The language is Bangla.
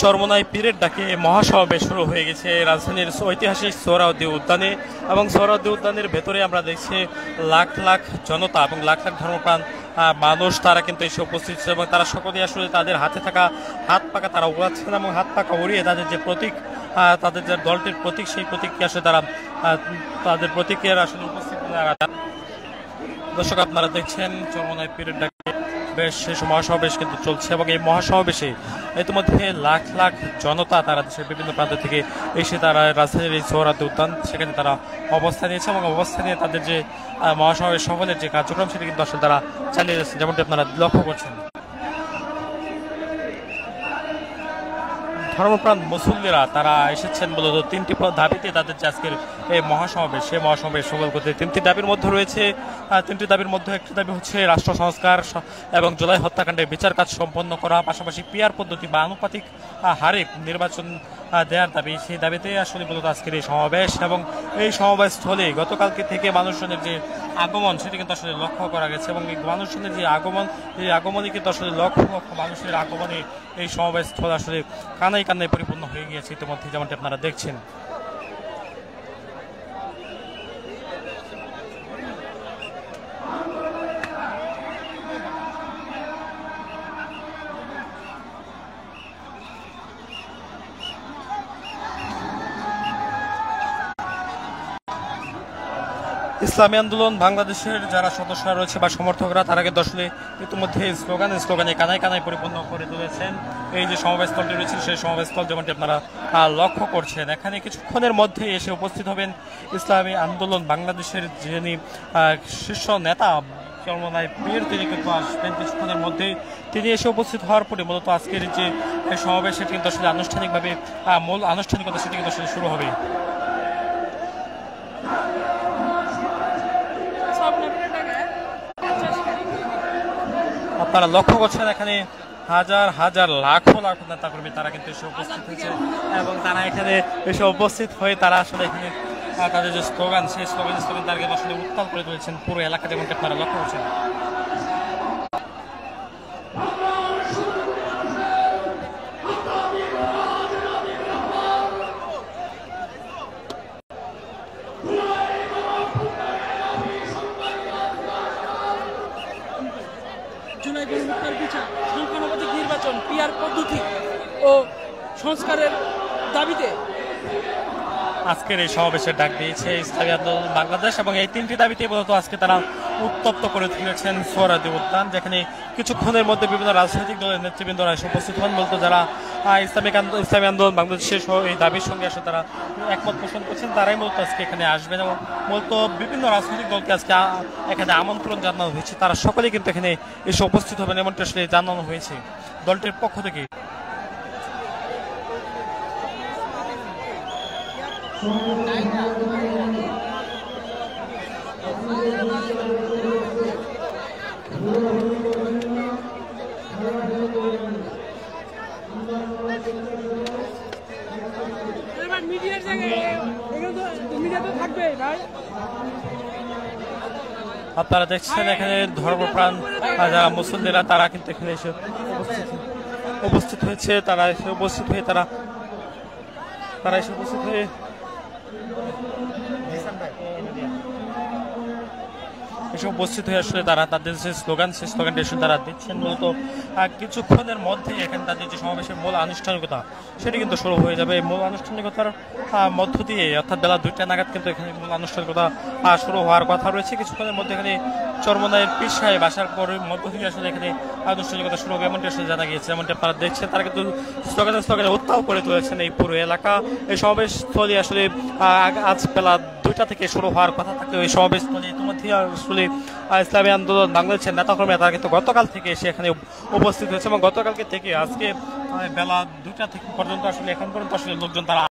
চরমোনাই পীরের ডাকে মহাসমাবেশ শুরু হয়ে গেছে রাজধানীর ঐতিহাসিক সোহরাওয়ার্দী উদ্যানে। এবং সোহরাওয়ার্দী উদ্যানের ভেতরে আমরা দেখছি লাখ লাখ জনতা এবং লাখ লাখ ধর্মপ্রাণ মানুষ তারা কিন্তু এসে উপস্থিত ছিল এবং তারা সকলেই আসলে তাদের হাতে থাকা হাত পাকা তারা উড়াচ্ছেন এবং হাত পাকা উড়িয়ে তাদের যে প্রতীক, তাদের যে দলটির প্রতীক, সেই প্রতীককে আসলে তারা তাদের প্রতীকের আসলে উপস্থিত। দর্শক আপনারা দেখছেন চরমোনাই পীরের ডাকে বেশ শেষ মহাসমাবেশ কিন্তু চলছে এবং এই মহাসমাবেশে ইতিমধ্যে লাখ লাখ জনতা তারা দেশের বিভিন্ন প্রান্ত থেকে এসে তারা রাজধানীর এই সোহরাওয়ার্দী উদ্যান সেখানে তারা অবস্থান নিয়েছে এবং অবস্থান নিয়ে তাদের যে মহাসমাবেশ সফলের যে কার্যক্রম সেটি কিন্তু আসলে তারা চালিয়ে যাচ্ছে, যেমনটি আপনারা লক্ষ্য করছেন। ধর্মপ্রাণ মুসল্লিরা তারা এসেছেন মূলত তিনটি দাবিতে তাদের যে আজকের এই মহাসমাবেশ, সেই মহাসমাবেশ সফল করতে তিনটি দাবির মধ্যে রয়েছে। তিনটি দাবির মধ্যে একটি দাবি হচ্ছে রাষ্ট্র সংস্কার এবং জুলাই হত্যাকাণ্ডের বিচার কাজ সম্পন্ন করা, পাশাপাশি পিআর পদ্ধতি বা আনুপাতিক হারে নির্বাচন দেওয়ার দাবি। সেই দাবিতে আসলে মূলত আজকের এই সমাবেশ এবং এই সমাবেশ স্থলে গতকালকে থেকে মানুষজনের যে আগমন সেটি কিন্তু আসলে লক্ষ্য করা গেছে এবং এই মানুষজনের যে আগমন, এই আগমনে কিন্তু আসলে লক্ষ লক্ষ মানুষের আগমনে এই সমাবেশ স্থল আসলে কানায় কান্নায় পরিপূর্ণ হয়ে গিয়েছে ইতিমধ্যে, যেমনটি আপনারা দেখছেন। ইসলামী আন্দোলন বাংলাদেশের যারা সদস্যরা রয়েছে বা সমর্থকরা তারা কিন্তু আসলে ইতিমধ্যে স্লোগানে কানায় কানায় পরিপূর্ণ করে তুলেছেন এই যে সমাবেশস্থলটি রয়েছে সেই সমাবেশস্থল, যেমনটি আপনারা লক্ষ্য করছেন। এখানে কিছুক্ষণের মধ্যে এসে উপস্থিত হবেন ইসলামী আন্দোলন বাংলাদেশের যিনি শীর্ষ নেতা চরমোনাই পীর, তিনি কিন্তু আসবেন কিছুক্ষণের মধ্যেই। তিনি এসে উপস্থিত হওয়ার পরে মূলত আজকের যে সমাবেশ সেটি কিন্তু আসলে আনুষ্ঠানিকভাবে মূল আনুষ্ঠানিকতা সেটি কিন্তু আসলে শুরু হবে। আপনারা লক্ষ্য করছেন এখানে হাজার হাজার লাখো লাখো নেতাকর্মী তারা কিন্তু এসে উপস্থিত হয়েছে এবং তারা এখানে এসে উপস্থিত হয়ে তারা আসলে এখানে তাদের যে স্লোগান, সেই স্লোগান তারা কিন্তু আসলে উত্তাল করে তুলেছেন পুরো এলাকা, যেমনটি আপনারা লক্ষ্য করছেন। জুলাই গণহত্যার বিচার, সংখ্যানুপাতিক নির্বাচন, পিআর পদ্ধতি ও সংস্কারের দাবিতে আজকের এই সমাবেশের ডাক দিয়েছে ইসলামী আন্দোলন বাংলাদেশ এবং এই তিনটি দাবিতে মূলত আজকে তারা উত্তপ্ত করে তুলেছেন সোহরাওয়ার্দী উদ্যান, যেখানে কিছুক্ষণের মধ্যে বিভিন্ন রাজনৈতিক দলের নেতৃবৃন্দরা এসে উপস্থিত হন। বলতো যারা ইসলামী আন্দোলন বাংলাদেশের এই দাবির সঙ্গে আসলে তারা একমত পোষণ করছেন, তারাই মূলত আজকে এখানে আসবেন এবং মূলত বিভিন্ন রাজনৈতিক দলকে আজকে এখানে আমন্ত্রণ জানানো হয়েছে। তারা সকলেই কিন্তু এখানে এসে উপস্থিত হবেন এমনটি আসলে জানানো হয়েছে দলটির পক্ষ থেকে। আপনারা দেখছেন এখানে ধর্মপ্রাণ যারা মুসল্লিরা তারা কিন্তু এখানে এসে উপস্থিত হয়েছে। তারা এসে উপস্থিত হয়ে আসলে তারা তাদের যে স্লোগান, সেই স্লোগানটি আসলে তারা দিচ্ছেন। মূলত কিছুক্ষণের মধ্যে এখানে তাদের যে সমাবেশের মূল আনুষ্ঠানিকতা সেটি কিন্তু শুরু হয়ে যাবে। মূল আনুষ্ঠানিকতার মধ্য দিয়ে অর্থাৎ বেলা 2টা নাগাদ কিন্তু এখানে মূল আনুষ্ঠানিকতা শুরু হওয়ার কথা রয়েছে। কিছুক্ষণের মধ্যে এখানে চরমোনাইয়ের পীর সাহেব আসার পরে মধ্য দিয়ে আসলে এখানে আনুষ্ঠানিকতা শুরু হবে এমনটি আসলে জানা গিয়েছে। যেমনটি আপনারা দেখছেন তারা কিন্তু স্লোগানে উত্তাল করে তুলেছেন এই পুরো এলাকা। এই সমাবেশস্থলে আসলে আজ বেলা 2টা থেকে শুরু হওয়ার কথা থাকলে ওই সমাবেশস্থলে ইতিমধ্যে আসলে ইসলামী আন্দোলন বাংলাদেশের নেতাকর্মীরা তারা কিন্তু গতকাল থেকে এসে এখানে উপস্থিত হয়েছে এবং গতকালকে থেকে আজকে বেলা 2টা থেকে পর্যন্ত আসলে এখন পর্যন্ত আসলে লোকজন তারা